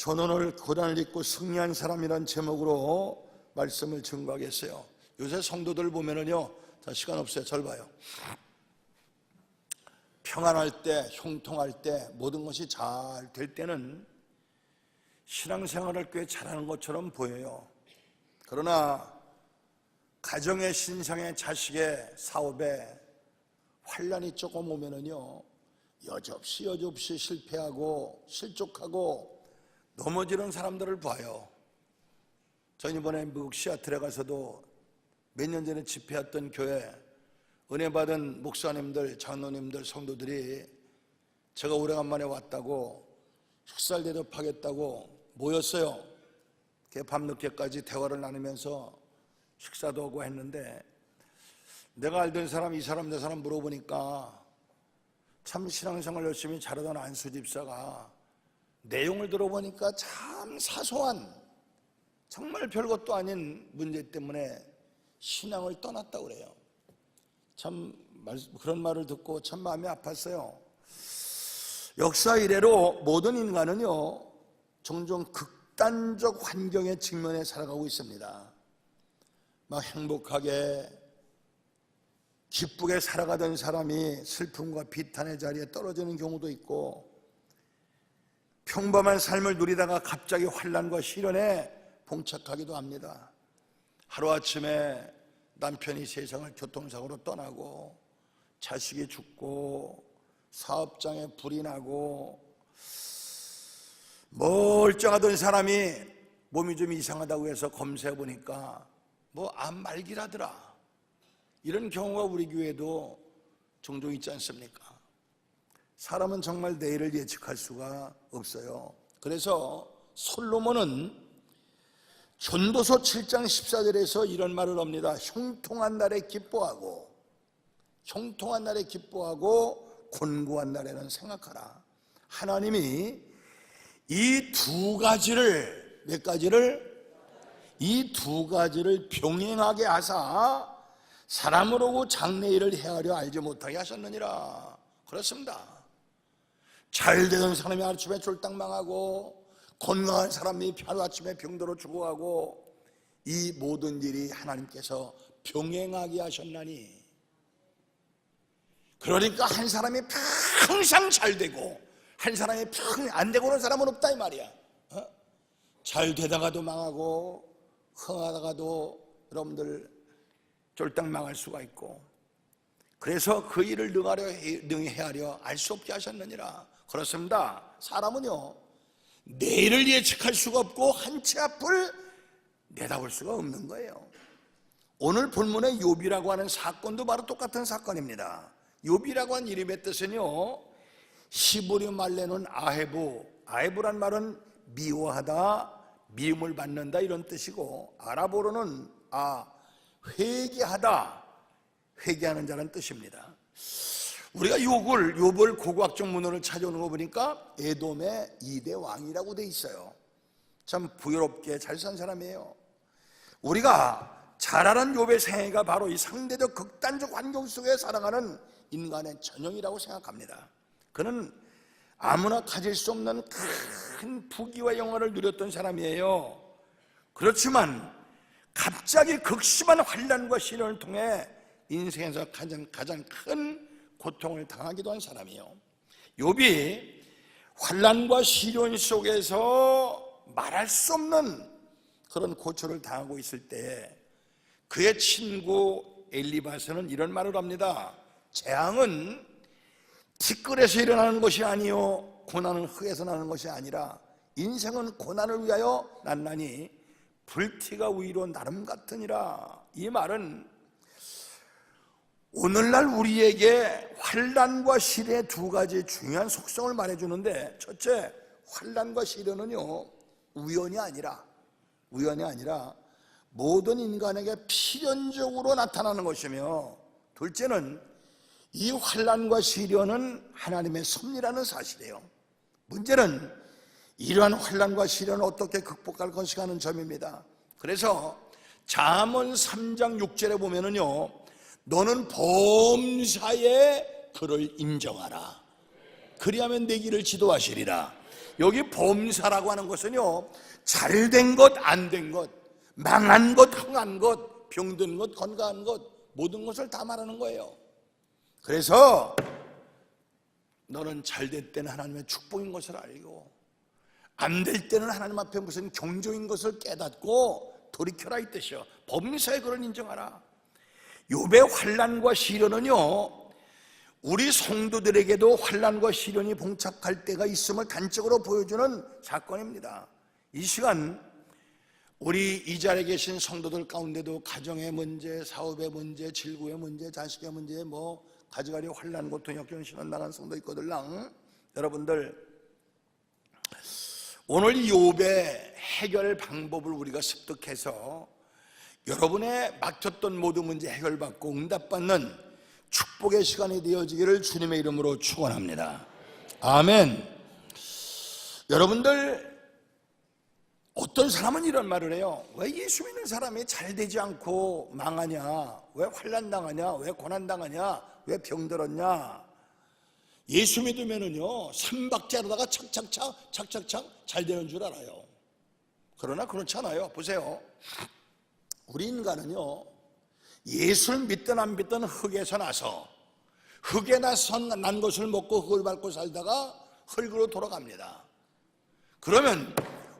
저는 오늘 고난을 잊고 승리한 사람이란 제목으로 말씀을 증거하겠어요. 요새 성도들 보면은요, 자, 시간 없어요. 절 봐요. 평안할 때, 형통할 때, 모든 것이 잘 될 때는 신앙생활을 꽤 잘하는 것처럼 보여요. 그러나 가정의, 신상의, 자식의, 사업에 환란이 조금 오면은요, 여지없이 실패하고 실족하고 넘어지는 사람들을 봐요. 전 이번에 미국 시애틀에 가서도 몇 년 전에 집회했던 교회 은혜 받은 목사님들, 장로님들, 성도들이 제가 오래간만에 왔다고 식사를 대접하겠다고 모였어요. 밤늦게까지 대화를 나누면서 식사도 하고 했는데, 내가 알던 사람, 이 사람, 내 사람 물어보니까 참 신앙생활 열심히 잘하던 안수 집사가 내용을 들어보니까 참 사소한, 정말 별것도 아닌 문제 때문에 신앙을 떠났다고 그래요. 참 그런 말을 듣고 참 마음이 아팠어요. 역사 이래로 모든 인간은요, 종종 극단적 환경의 직면에 살아가고 있습니다. 막 행복하게 기쁘게 살아가던 사람이 슬픔과 비탄의 자리에 떨어지는 경우도 있고, 평범한 삶을 누리다가 갑자기 환난과 시련에 봉착하기도 합니다. 하루아침에 남편이 세상을 교통사고로 떠나고, 자식이 죽고, 사업장에 불이 나고, 멀쩡하던 사람이 몸이 좀 이상하다고 해서 검사해 보니까 암 말기라더라. 이런 경우가 우리 교회도 종종 있지 않습니까? 사람은 정말 내일을 예측할 수가 없어요. 그래서 솔로몬은 전도서 7장 14절에서 이런 말을 합니다. 형통한 날에 기뻐하고, 형통한 날에 기뻐하고 곤고한 날에는 생각하라. 하나님이 이 두 가지를, 몇 가지를? 이 두 가지를 병행하게 하사 사람으로 장래일을 헤아려 알지 못하게 하셨느니라. 그렇습니다. 잘 되던 사람이 아침에 쫄딱 망하고, 건강한 사람이 하루아침에 병들어 죽어가고, 이 모든 일이 하나님께서 병행하게 하셨나니, 그러니까 한 사람이 항상 잘 되고 한 사람이 평생 안 되고는 사람은 없다 이 말이야. 잘 되다가도 망하고, 흥하다가도 여러분들 쫄딱 망할 수가 있고, 그래서 그 일을 능히 헤아려 알 수 없게 하셨느니라. 그렇습니다. 사람은요, 내일을 예측할 수가 없고 한 치 앞을 내다볼 수가 없는 거예요. 오늘 본문의 욥이라고 하는 사건도 바로 똑같은 사건입니다. 욥이라고 하는 이름의 뜻은요, 히브리 말로는 아헤부란 말은 미워하다, 미움을 받는다 이런 뜻이고, 아랍어로는 회개하다, 회개하는 자라는 뜻입니다. 우리가 욥을 고고학적 문헌을 찾아오는 거 보니까 에돔의 2대 왕이라고 돼 있어요. 참 부유롭게 잘 산 사람이에요. 우리가 잘 아는 욥의 생애가 바로 이 상대적 극단적 환경 속에 살아가는 인간의 전형이라고 생각합니다. 그는 아무나 가질 수 없는 큰 부귀와 영화를 누렸던 사람이에요. 그렇지만 갑자기 극심한 환난과 시련을 통해 인생에서 가장 큰 고통을 당하기도 한 사람이에요. 욥이 환난과 시련 속에서 말할 수 없는 그런 고초를 당하고 있을 때 그의 친구 엘리바스는 이런 말을 합니다. 재앙은 티끌에서 일어나는 것이 아니요, 고난은 흙에서 나는 것이 아니라 인생은 고난을 위하여 났나니 불티가 위로 나름 같으니라. 이 말은 오늘날 우리에게 환난과 시련의 두 가지 중요한 속성을 말해주는데, 첫째, 환난과 시련은요, 우연이 아니라 모든 인간에게 필연적으로 나타나는 것이며, 둘째는 이 환난과 시련은 하나님의 섭리라는 사실이에요. 문제는 이러한 환난과 시련을 어떻게 극복할 것인가 하는 점입니다. 그래서 잠언 3장 6절에 보면은요, 너는 범사에 그를 인정하라. 그리하면 내 길을 지도하시리라. 여기 범사라고 하는 것은요, 잘된 것, 안 된 것, 망한 것, 흥한 것, 병든 것, 건강한 것, 모든 것을 다 말하는 거예요. 그래서 너는 잘될 때는 하나님의 축복인 것을 알고, 안 될 때는 하나님 앞에 무슨 경조인 것을 깨닫고 돌이켜라 이 뜻이요. 범사의 그런 인정하라. 욥의 환난과 시련은요, 우리 성도들에게도 환난과 시련이 봉착할 때가 있음을 단적으로 보여주는 사건입니다. 이 시간 우리 이 자리에 계신 성도들 가운데도 가정의 문제, 사업의 문제, 질구의 문제, 자식의 문제, 뭐 가지가지 환난, 고통, 역경, 시련 나간 성도 있거들랑, 여러분들 오늘 욥의 해결 방법을 우리가 습득해서 여러분의 막혔던 모든 문제 해결받고 응답받는 축복의 시간이 되어지기를 주님의 이름으로 축원합니다. 아멘. 여러분들, 어떤 사람은 이런 말을 해요. 왜 예수 믿는 사람이 잘 되지 않고 망하냐? 왜 환난 당하냐? 왜 고난 당하냐? 왜 병들었냐? 예수 믿으면은요, 삼박자로다가 착착착 잘 되는 줄 알아요. 그러나 그렇지 않아요. 보세요. 우리 인간은요, 예수를 믿든 안 믿든 흙에서 나서, 흙에 나서 난 것을 먹고 흙을 밟고 살다가 흙으로 돌아갑니다. 그러면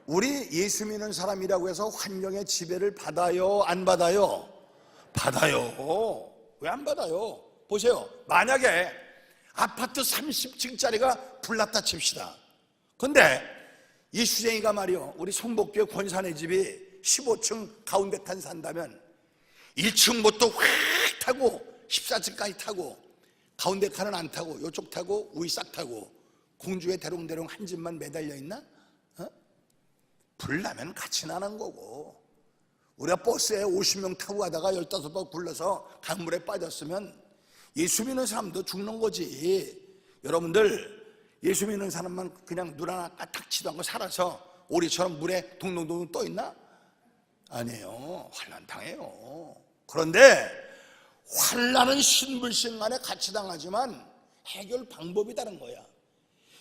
우리 예수 믿는 사람이라고 해서 환경의 지배를 받아요, 안 받아요? 받아요. 왜 안 받아요? 보세요. 만약에 아파트 30층짜리가 불났다 칩시다. 근데 이 수쟁이가 말이요, 우리 성복교회 권사네 집이 15층 가운데 칸 산다면 1층부터 확 타고 14층까지 타고, 가운데 칸은 안 타고 이쪽 타고 우이 싹 타고 공주에 대롱대롱 한 집만 매달려 있나? 불나면 같이 나는 거고, 우리가 버스에 50명 타고 가다가 15번 굴러서 강물에 빠졌으면 예수 믿는 사람도 죽는 거지. 여러분들, 예수 믿는 사람만 그냥 눈 하나 까딱지도 않고 살아서 오리처럼 물에 동동동 떠 있나? 아니에요. 환난 당해요. 그런데 환난은 신불신간에 같이 당하지만 해결 방법이 다른 거야.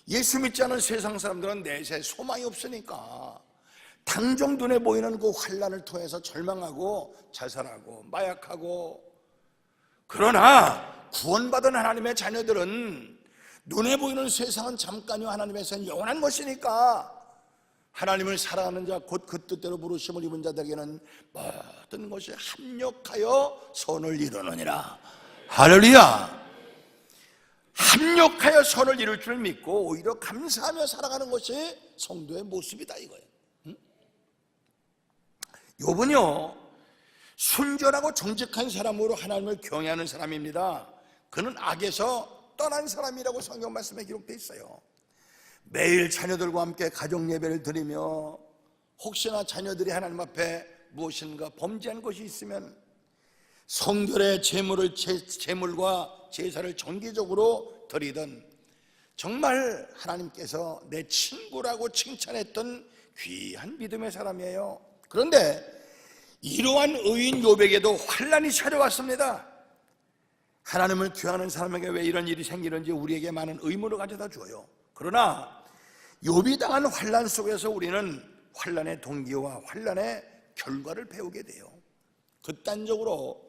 예수 믿지 않은 세상 사람들은 내세 소망이 없으니까 당장 눈에 보이는 그 환난을 통해서 절망하고 자살하고 마약하고, 그러나 구원받은 하나님의 자녀들은 눈에 보이는 세상은 잠깐이요, 하나님에서는 영원한 것이니까 하나님을 사랑하는 자, 곧 그 뜻대로 부르심을 입은 자들에게는 모든 것이 합력하여 선을 이루느니라. 할렐루야. 합력하여 선을 이룰 줄 믿고 오히려 감사하며 살아가는 것이 성도의 모습이다 이거예요. 욥은요, 순전하고 정직한 사람으로 하나님을 경외하는 사람입니다. 그는 악에서 떠난 사람이라고 성경 말씀에 기록되어 있어요. 매일 자녀들과 함께 가정 예배를 드리며, 혹시나 자녀들이 하나님 앞에 무엇인가 범죄한 것이 있으면 성결의 제물과 제사를 정기적으로 드리던, 정말 하나님께서 내 친구라고 칭찬했던 귀한 믿음의 사람이에요. 그런데 이러한 의인 욥에게도 환난이 찾아왔습니다. 하나님을 귀하는 사람에게 왜 이런 일이 생기는지 우리에게 많은 의문을 가져다 줘요. 그러나 욥이 당한 환난 속에서 우리는 환난의 동기와 환난의 결과를 배우게 돼요. 극단적으로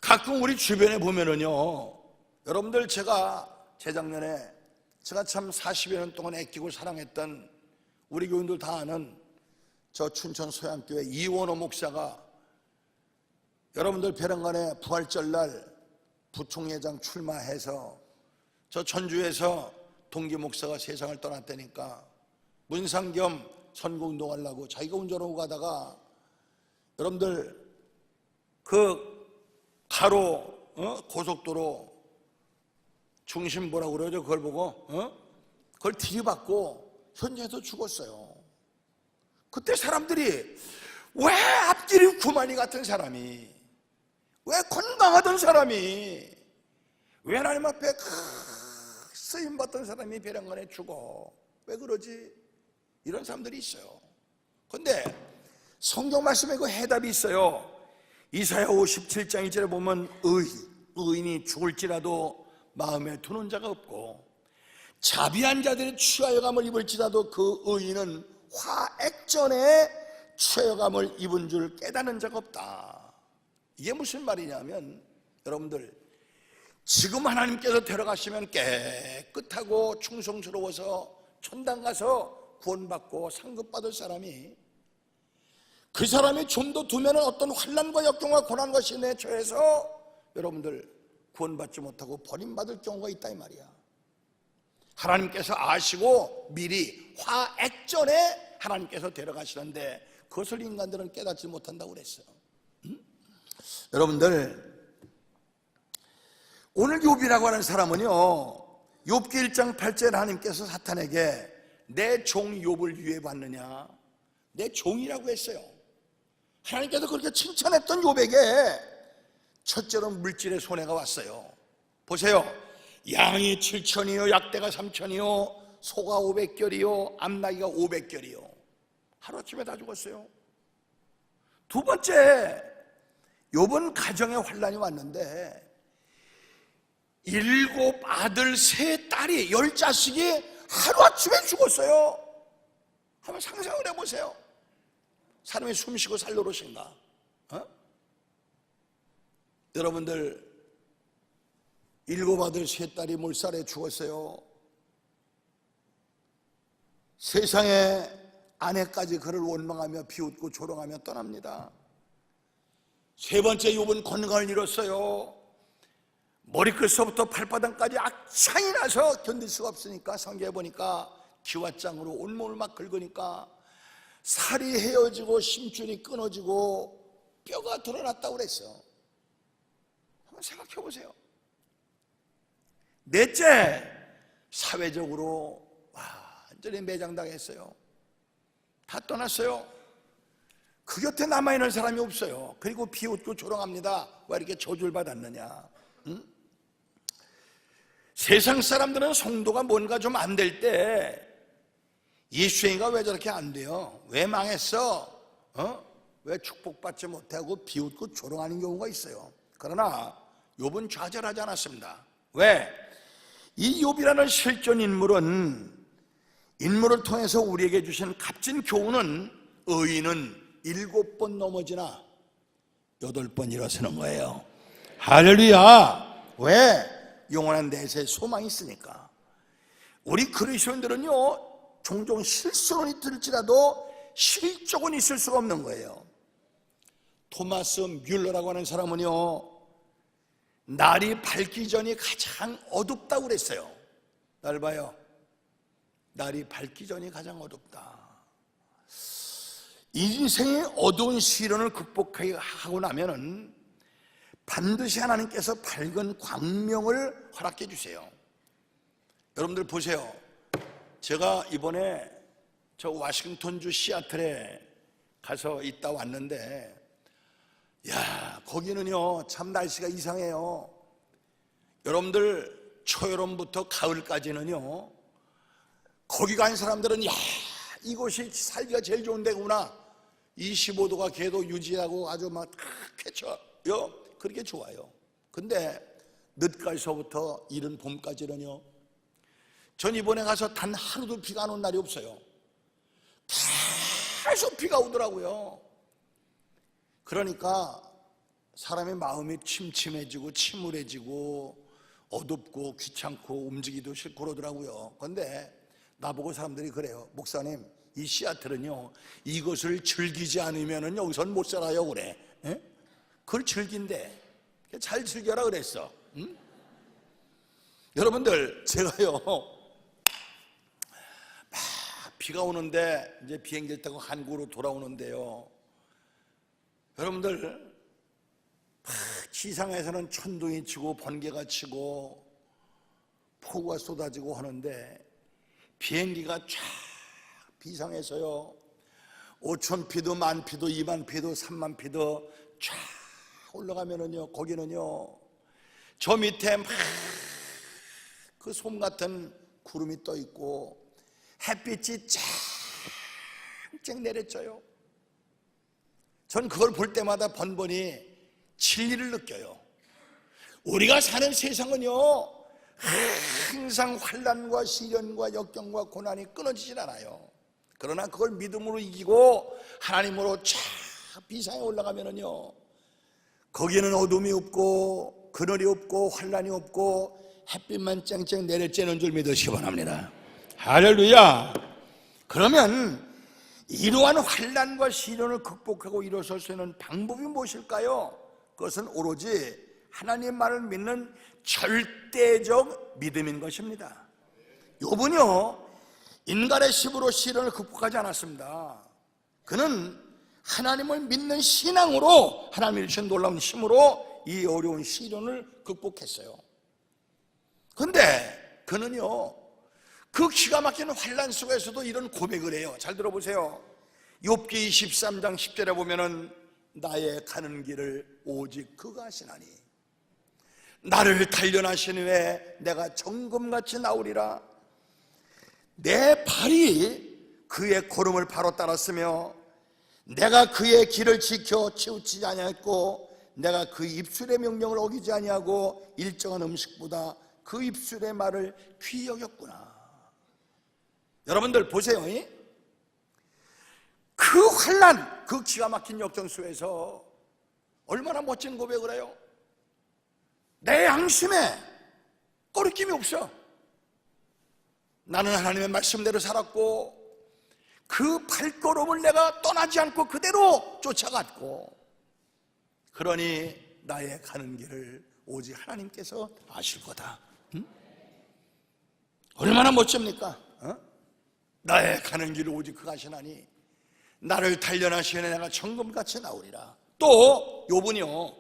가끔 우리 주변에 보면은요, 여러분들, 제가 재작년에 제가 참 40여 년 동안 아끼고 사랑했던 우리 교인들 다 아는 저 춘천 소양교회 이원호 목사가 여러분들 벼랑간에 부활절날 부총회장 출마해서 저 전주에서 동기 목사가 세상을 떠났다니까 문상겸 선거운동하려고 자기가 운전하고 가다가, 여러분들 그 가로 고속도로 중심 뭐라고 그러죠? 그걸 보고 그걸 들이받고 현장에서 죽었어요. 그때 사람들이 왜 앞길이 구만이 같은 사람이, 왜 건강하던 사람이, 왜 하나님 앞에 쓰임받던 사람이 벼랑간에 죽어? 왜 그러지? 이런 사람들이 있어요. 그런데 성경 말씀에 그 해답이 있어요. 이사야 57장 1절에 보면 의인이 죽을지라도 마음에 두는 자가 없고 자비한 자들이 취하여감을 입을지라도 그 의인은 화액전에 취하여감을 입은 줄 깨닫는 자가 없다. 이게 무슨 말이냐면, 여러분들 지금 하나님께서 데려가시면 깨끗하고 충성스러워서 천당 가서 구원받고 상급받을 사람이, 그 사람이 좀 더 두면 어떤 환난과 역경과 고난과 시련에 처해서 여러분들 구원받지 못하고 버림받을 경우가 있다 이 말이야. 하나님께서 아시고 미리 화액전에 하나님께서 데려가시는데 그것을 인간들은 깨닫지 못한다고 그랬어요. 여러분들, 오늘 욥이라고 하는 사람은요, 욥기 1장 8절에 하나님께서 사탄에게 내 종 욥을 유해봤느냐, 내 종이라고 했어요. 하나님께서 그렇게 칭찬했던 욥에게 첫째로 물질의 손해가 왔어요. 보세요. 양이 7천이요, 약대가 3천이요, 소가 500결이요, 암나기가 500결이요. 하루아침에 다 죽었어요. 두 번째, 욥은 가정에 환난이 왔는데 7 아들 3 딸이 10자식이 하루아침에 죽었어요. 한번 상상을 해보세요. 사람이 숨쉬고 살 노릇인가? 여러분들 7 아들 3 딸이 몰살에 죽었어요. 세상에 아내까지 그를 원망하며 비웃고 조롱하며 떠납니다. 세 번째, 욥은 건강을 잃었어요. 머리끝서부터 발바닥까지 악창이 나서 견딜 수가 없으니까 성경에 보니까 기왓장으로 온몸을 막 긁으니까 살이 헤어지고 심줄이 끊어지고 뼈가 드러났다고 그랬어요. 한번 생각해 보세요. 넷째, 사회적으로 완전히 매장당했어요. 다 떠났어요. 그 곁에 남아있는 사람이 없어요. 그리고 비웃고 조롱합니다. 왜 이렇게 저주를 받았느냐? 세상 사람들은 성도가 뭔가 좀 안 될 때 예수행위가 왜 저렇게 안 돼요? 왜 망했어? 왜 축복받지 못하고 비웃고 조롱하는 경우가 있어요. 그러나 욥은 좌절하지 않았습니다. 왜? 이 욥이라는 실존 인물을 통해서 우리에게 주신 값진 교훈은, 의인은 7번 넘어지나 8번 일어서는 거예요. 할렐루야. 왜? 영원한 내세에 소망이 있으니까. 우리 그리스도인들은요, 종종 실수는 있을지라도 실족은 있을 수가 없는 거예요. 토마스 뮬러라고 하는 사람은요, 날이 밝기 전이 가장 어둡다고 그랬어요. 날 봐요. 날이 밝기 전이 가장 어둡다. 인생의 어두운 시련을 극복하고 나면은 반드시 하나님께서 밝은 광명을 허락해 주세요. 여러분들 보세요. 제가 이번에 저 워싱턴주 시애틀에 가서 있다 왔는데, 야, 거기는요 참 날씨가 이상해요. 여러분들 초여름부터 가을까지는요, 거기 간 사람들은 야, 이곳이 살기가 제일 좋은 데구나, 25도가 계속 유지하고 아주 막 쾌쳐요. 그렇게 좋아요. 근데 늦가을서부터 이른 봄까지는요, 전 이번에 가서 단 하루도 비가 안 온 날이 없어요. 계속 비가 오더라고요. 그러니까 사람의 마음이 침침해지고 침울해지고 어둡고 귀찮고 움직이기도 싫고 그러더라고요. 그런데 나보고 사람들이 그래요. 목사님, 이 시애틀은요, 이것을 즐기지 않으면 여기선 못 살아요 그래. 에? 그걸 즐긴대. 잘 즐겨라 그랬어. 응? 여러분들, 제가요 막 비가 오는데 이제 비행기를 타고 한국으로 돌아오는데요, 여러분들 지상에서는 천둥이 치고 번개가 치고 폭우가 쏟아지고 하는데, 비행기가 쫙 비상에서요 5,000피도, 10,000피도, 20,000피도, 30,000피도 쫙 올라가면은요, 거기는요 저 밑에 막 그 솜 같은 구름이 떠 있고 햇빛이 쨍쨍 내려져요. 전 그걸 볼 때마다 번번이 진리를 느껴요. 우리가 사는 세상은요, 항상 환난과 시련과 역경과 고난이 끊어지질 않아요. 그러나 그걸 믿음으로 이기고 하나님으로 쫙 비상에 올라가면은요, 거기는 어둠이 없고 그늘이 없고 환난이 없고 햇빛만 쨍쨍 내려쬐는 줄 믿으시기 바랍니다. 할렐루야. 그러면 이러한 환난과 시련을 극복하고 일어설 수 있는 방법이 무엇일까요? 그것은 오로지 하나님 말을 믿는 절대적 믿음인 것입니다. 욥은요, 인간의 힘으로 시련을 극복하지 않았습니다. 그는 하나님을 믿는 신앙으로, 하나님이 주신 놀라운 힘으로 이 어려운 시련을 극복했어요. 근데 그는요, 그 기가 막히는 환난 속에서도 이런 고백을 해요. 잘 들어보세요. 욥기 23장 10절에 보면은 나의 가는 길을 오직 그가 하시나니 나를 단련하신 후에 내가 정금같이 나오리라. 내 발이 그의 걸음을 바로 따랐으며 내가 그의 길을 지켜 치우치지 아니했고 내가 그 입술의 명령을 어기지 아니하고 일정한 음식보다 그 입술의 말을 귀히 여겼구나. 여러분들 보세요. 그 환난, 그 기가 막힌 역경 속에서 얼마나 멋진 고백을 해요. 내 양심에 꺼리낌이 없어. 나는 하나님의 말씀대로 살았고 그 발걸음을 내가 떠나지 않고 그대로 쫓아갔고, 그러니 나의 가는 길을 오직 하나님께서 아실 거다. 응? 얼마나 멋집니까? 나의 가는 길을 오직 그가 아시나니 나를 단련하시니 내가 정금같이 나오리라. 또 욥은요,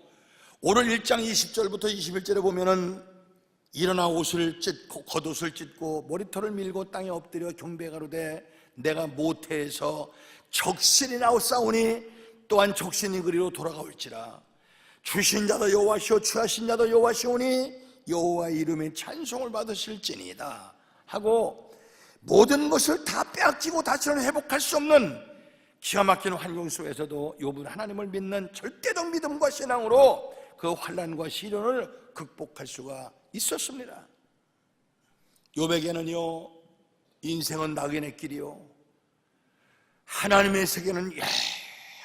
오늘 1장 20절부터 21절에 보면은 일어나 옷을 찢고 겉옷을 찢고 머리털을 밀고 땅에 엎드려 경배가로되 내가 모태에서 적신이 나오사오니 또한 적신이 그리로 돌아가올지라. 주신 자도 여호와시오 취하신 자도 여호와시오니 여호와의 이름에 찬송을 받으실지니이다 하고, 모든 것을 다 빼앗기고 다시는 회복할 수 없는 기가 막힌 환경 속에서도 욥은 하나님을 믿는 절대적 믿음과 신앙으로 그 환난과 시련을 극복할 수가 있었습니다. 욥에게는요, 인생은 낙인의 길이요, 하나님의 세계는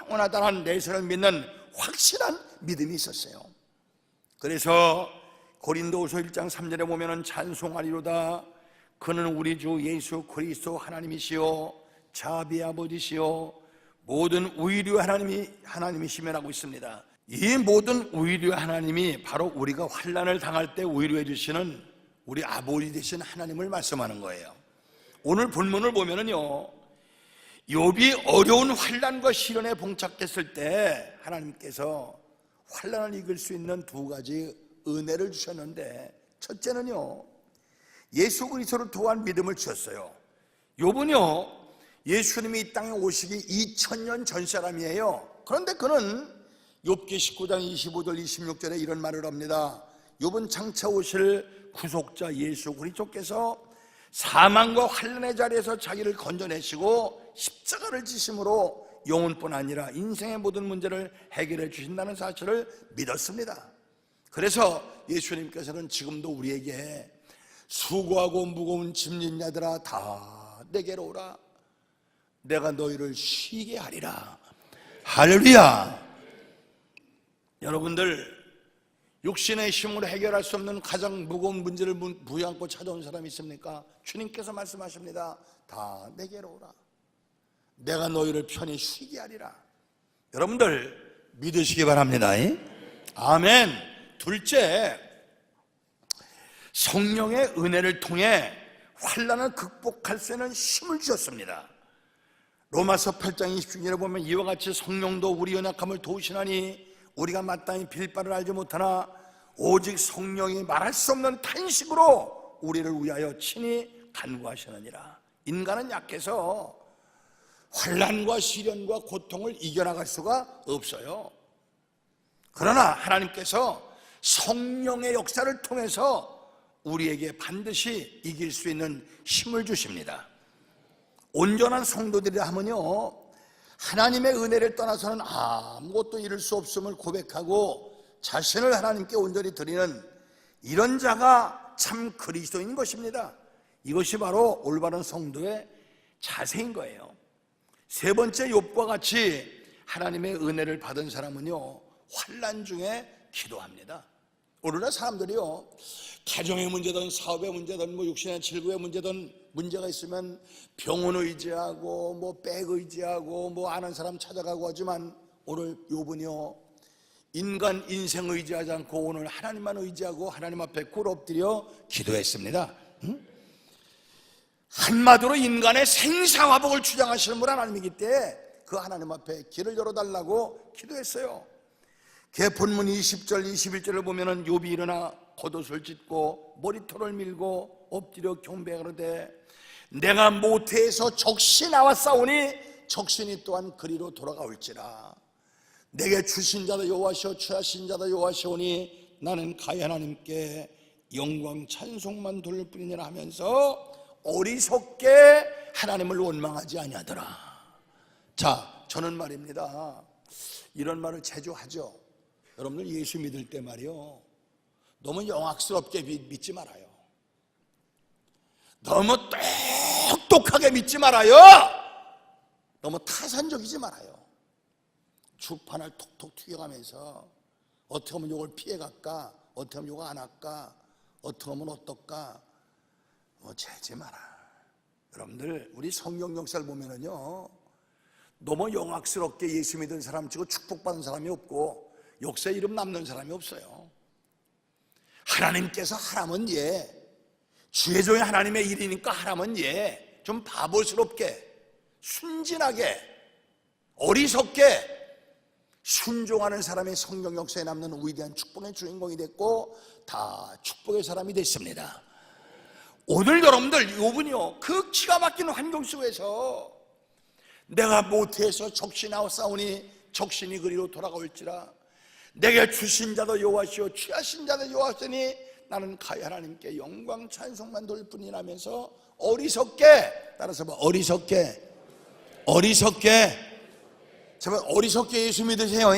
영원하다는 내세를 믿는 확실한 믿음이 있었어요. 그래서 고린도후서 1장 3절에 보면은 찬송하리로다 그는 우리 주 예수 그리스도 하나님이시요 자비의 아버지시요 모든 우위류의 하나님이시면하고 있습니다. 이 모든 우위류의 하나님이 바로 우리가 환난을 당할 때 우위류해 주시는 우리 아버지 되신 하나님을 말씀하는 거예요. 오늘 본문을 보면은요, 욥이 어려운 환난과 시련에 봉착했을 때 하나님께서 환난을 이길 수 있는 두 가지 은혜를 주셨는데, 첫째는요, 예수 그리스도를 통한 믿음을 주셨어요. 욥은요, 예수님이 이 땅에 오시기 2000년 전 사람이에요. 그런데 그는 욥기 19장 25절 26절에 이런 말을 합니다. 욥은 장차 오실 구속자 예수 그리스도께서 사망과 환난의 자리에서 자기를 건져내시고 십자가를 지심으로 영혼뿐 아니라 인생의 모든 문제를 해결해 주신다는 사실을 믿었습니다. 그래서 예수님께서는 지금도 우리에게 수고하고 무거운 짐진 자들아 다 내게로 오라 내가 너희를 쉬게 하리라. 할렐루야. 여러분들, 육신의 힘으로 해결할 수 없는 가장 무거운 문제를 부여안고 찾아온 사람이 있습니까? 주님께서 말씀하십니다. 다 내게로 오라 내가 너희를 편히 쉬게 하리라. 여러분들 믿으시기 바랍니다. 아멘. 둘째, 성령의 은혜를 통해 환난을 극복할 수 있는 힘을 주셨습니다. 로마서 8장 26절에 보면 이와 같이 성령도 우리 연약함을 도우시나니 우리가 마땅히 빌 바를 알지 못하나 오직 성령이 말할 수 없는 탄식으로 우리를 위하여 친히 간구하시느니라. 인간은 약해서 환난과 시련과 고통을 이겨나갈 수가 없어요. 그러나 하나님께서 성령의 역사를 통해서 우리에게 반드시 이길 수 있는 힘을 주십니다. 온전한 성도들이라 하면요, 하나님의 은혜를 떠나서는 아무것도 이룰 수 없음을 고백하고 자신을 하나님께 온전히 드리는 이런 자가 내가 참 그리스도인 것입니다. 이것이 바로 올바른 성도의 자세인 거예요. 세 번째, 욥과 같이 하나님의 은혜를 받은 사람은요, 환난 중에 기도합니다. 오늘날 사람들이요, 가정의 문제든 사업의 문제든 육신의 질구의 문제든 문제가 있으면 병원 의지하고 백 의지하고 아는 사람 찾아가고 하지만, 오늘 욥은요, 인간 인생 의지하지 않고 오늘 하나님만 의지하고 하나님 앞에 꿇어 엎드려 기도했습니다. 한마디로 인간의 생사화복을 주장하시는 분 하나님이기 때문에 그 하나님 앞에 길을 열어달라고 기도했어요. 본문 20절 21절을 보면은 욥이 일어나 겉옷을 찢고 머리털을 밀고 엎드려 경배하되 내가 모태에서 적시 나와 싸우니 적신이 또한 그리로 돌아가올지라. 내게 주신 자도 여호와시오 취하신 자도 여호와시오니 나는 가히 하나님께 영광 찬송만 돌릴 뿐이니라 하면서 어리석게 하나님을 원망하지 아니하더라. 자, 저는 말입니다, 이런 말을 자주 하죠. 여러분들 예수 믿을 때 말이요, 너무 영악스럽게 믿지 말아요. 너무 똑똑하게 믿지 말아요. 너무 타산적이지 말아요. 주판을 톡톡 튀겨가면서 어떻게 하면 이걸 피해갈까, 어떻게 하면 이거 안 할까, 어떻게 하면 어떨까, 재지 마라. 여러분들, 우리 성경 역사를 보면은요, 너무 영악스럽게 예수 믿은 사람 치고 축복받은 사람이 없고 역사에 이름 남는 사람이 없어요. 하나님께서 하라면 주의 종이 하나님의 일이니까 하라면 좀 바보스럽게, 순진하게, 어리석게 순종하는 사람이 성경 역사에 남는 위대한 축복의 주인공이 됐고 다 축복의 사람이 됐습니다. 오늘 여러분들 욥은요, 그 기가 막힌 환경 속에서 내가 모태에서 적신하고 싸우니 적신이 그리로 돌아올지라. 내게 주신 자도 여호와시오 취하신 자도 여호와시오니 나는 가히 하나님께 영광 찬송만 돌릴 뿐이라면서 어리석게, 따라서 어리석게 제발 어리석게 예수 믿으세요.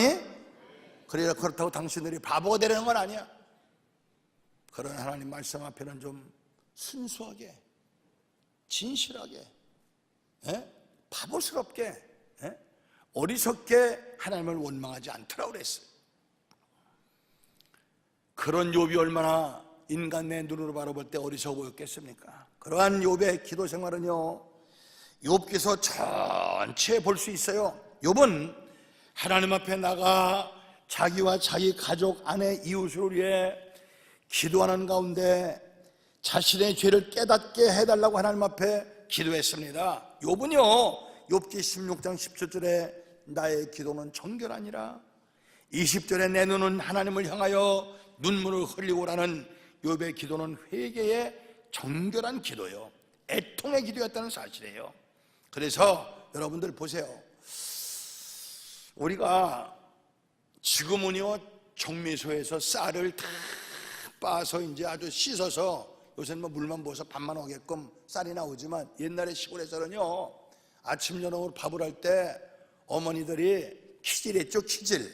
그렇다고 당신들이 바보가 되려는 건 아니야. 그런 하나님 말씀 앞에는 좀 순수하게, 진실하게, 바보스럽게, 어리석게 하나님을 원망하지 않더라고 그랬어요. 그런 욥이 얼마나 인간 내 눈으로 바라볼 때 어리석어 보였겠습니까? 그러한 욥의 기도 생활은요, 욥기서 전체에 볼 수 있어요. 욥은 하나님 앞에 나가 자기와 자기 가족, 아내, 이웃을 위해 기도하는 가운데 자신의 죄를 깨닫게 해달라고 하나님 앞에 기도했습니다. 욥은요, 욥기 16장 17절에 나의 기도는 정결하니라, 20절에 내 눈은 하나님을 향하여 눈물을 흘리고라는 욥의 기도는 회개의 정결한 기도요, 애통의 기도였다는 사실이에요. 그래서 여러분들 보세요. 우리가 지금은요, 정미소에서 쌀을 다 빻아서 이제 아주 씻어서, 요새는 물만 부어서 밥만 오게끔 쌀이 나오지만 옛날에 시골에서는요, 아침 저녁으로 밥을 할 때 어머니들이 키질했죠. 키질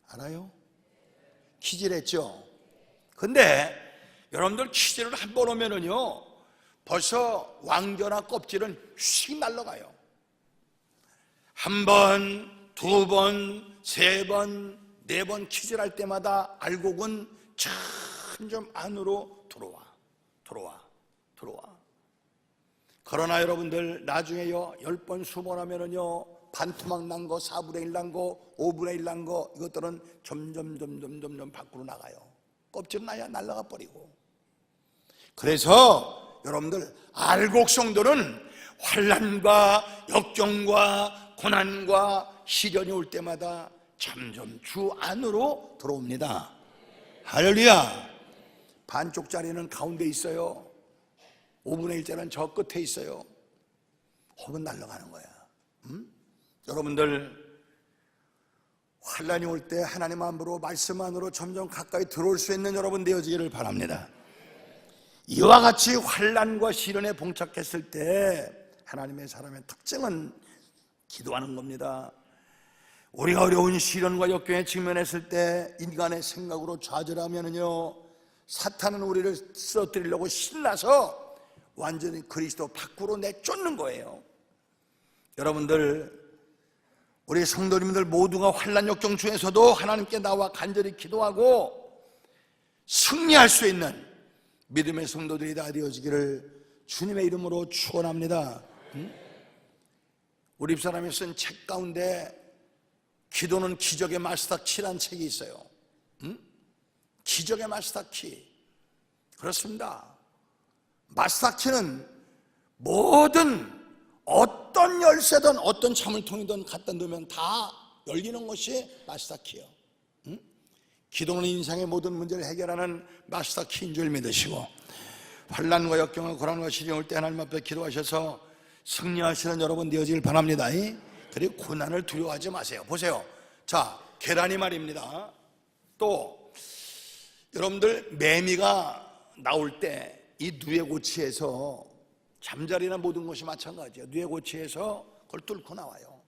알아요? 키질했죠. 근데 여러분들 키질을 한 번 오면은요, 벌써 왕겨나 껍질은 휙 날아가요. 한 번, 두 번, 세 번, 네 번 키질할 때마다 알곡은 점점 안으로 들어와. 그러나 여러분들 나중에요, 10번 수번 하면은요, 반토막 난 거, 4분의 1 난 거, 5분의 1 난 거, 이것들은 점점 밖으로 나가요. 껍질은 아예 날아가 버리고. 그래서 여러분들, 알곡성들은 환난과 역경과 고난과 시련이 올 때마다 점점 주 안으로 들어옵니다. 할렐루야. 반쪽짜리는 가운데 있어요. 5분의 1짜리는 저 끝에 있어요. 혹은 날아가는 거야. 여러분들, 환난이 올 때 하나님 마음으로, 말씀 안으로 점점 가까이 들어올 수 있는 여러분 되어지기를 바랍니다. 이와 같이 환난과 시련에 봉착했을 때 하나님의 사람의 특징은 기도하는 겁니다. 우리가 어려운 시련과 역경에 직면했을 때 인간의 생각으로 좌절하면은요, 사탄은 우리를 쓰러뜨리려고 신나서 완전히 그리스도 밖으로 내쫓는 거예요. 여러분들, 우리 성도님들 모두가 환난 역경 중에서도 하나님께 나와 간절히 기도하고 승리할 수 있는 믿음의 성도들이 다 되어지기를 주님의 이름으로 축원합니다. 우리 집사람이 쓴 책 가운데 기도는 기적의 마스터키라는 책이 있어요. 기적의 마스터키. 그렇습니다. 마스터키는 뭐든 어떤 열쇠든 어떤 자물통이든 갖다 놓으면 다 열리는 것이 마스터키예요. 기도는 인생의 모든 문제를 해결하는 마스터키인 줄 믿으시고, 환난과 역경과 고난과 시련이 올 때 하나님 앞에 기도하셔서 승리하시는 여러분 되어지길 바랍니다. 그리고 고난을 두려워하지 마세요. 보세요. 자, 계란이 말입니다. 또 여러분들, 매미가 나올 때 이 누에고치에서, 잠자리나 모든 것이 마찬가지예요. 누에고치에서 그걸 뚫고 나와요.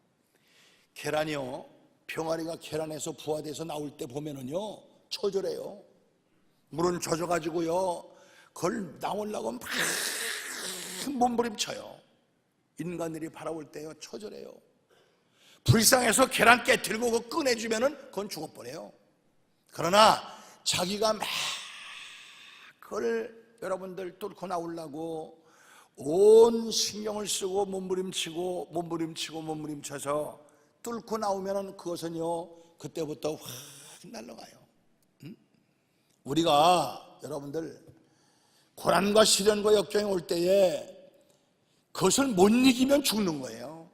계란이요, 병아리가 계란에서 부화돼서 나올 때 보면은요, 처절해요. 물은 젖어가지고요, 그걸 나오려고 막 몸부림쳐요. 인간들이 바라볼 때요, 처절해요. 불쌍해서 계란 깨뜨리고 그거 꺼내주면은 그건 죽어버려요. 그러나 자기가 막 그걸 여러분들 뚫고 나오려고 온 신경을 쓰고 몸부림쳐서 뚫고 나오면은 그것은요, 그때부터 확 날아가요. 우리가 여러분들 고난과 시련과 역경이 올 때에 그것을 못 이기면 죽는 거예요.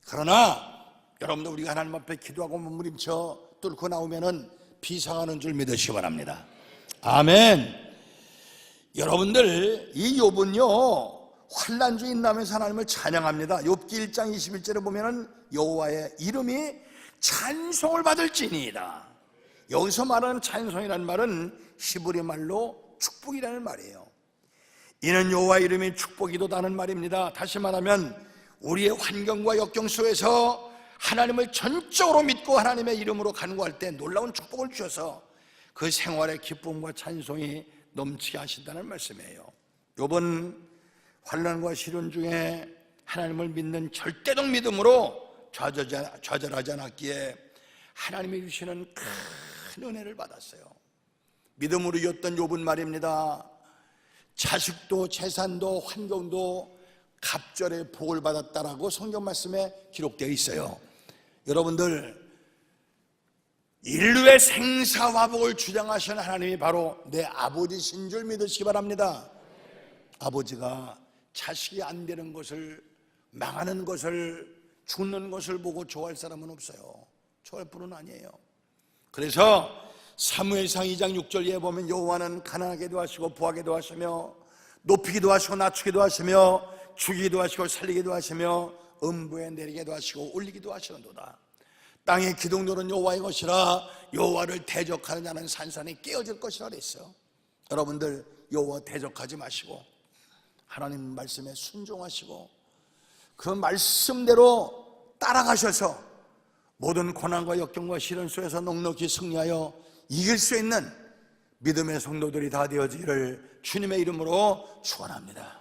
그러나 여러분들, 우리가 하나님 앞에 기도하고 몸부림쳐 뚫고 나오면은 비상하는 줄 믿으시기 바랍니다. 아멘. 여러분들, 이 욥은요, 환난 중에 있나면서 하나님을 찬양합니다. 욥기 1장 21절에 보면은 여호와의 이름이 찬송을 받을지니이다. 여기서 말하는 찬송이라는 말은 히브리 말로 축복이라는 말이에요. 이는 여호와의 이름이 축복이도다는 말입니다. 다시 말하면 우리의 환경과 역경 속에서 하나님을 전적으로 믿고 하나님의 이름으로 간구할 때 놀라운 축복을 주셔서 그 생활의 기쁨과 찬송이 넘치게 하신다는 말씀이에요. 욥은 환난과 시련 중에 하나님을 믿는 절대적 믿음으로 좌절하지 않았기에 하나님이 주시는 큰 은혜를 받았어요. 믿음으로 이었던 욥은 말입니다, 자식도 재산도 환경도 갑절의 복을 받았다라고 성경 말씀에 기록되어 있어요. 여러분들, 인류의 생사화복을 주장하시는 하나님이 바로 내 아버지신 줄 믿으시기 바랍니다. 아버지가 자식이 안 되는 것을, 망하는 것을, 죽는 것을 보고 좋아할 사람은 없어요. 좋아할 분은 아니에요. 그래서 사무엘상 2장 6절에 보면 여호와는 가난하게도 하시고 부하게도 하시며 높이기도 하시고 낮추기도 하시며 죽이기도 하시고 살리기도 하시며 음부에 내리게도 하시고 올리기도 하시는도다. 땅의 기둥들은 여호와의 것이라 여호와를 대적하는 자는 산산이 깨어질 것이라 그랬어요. 여러분들, 여호와 대적하지 마시고 하나님 말씀에 순종하시고 그 말씀대로 따라가셔서 모든 고난과 역경과 시련 속에서 넉넉히 승리하여 이길 수 있는 믿음의 성도들이 다 되어지기를 주님의 이름으로 축원합니다.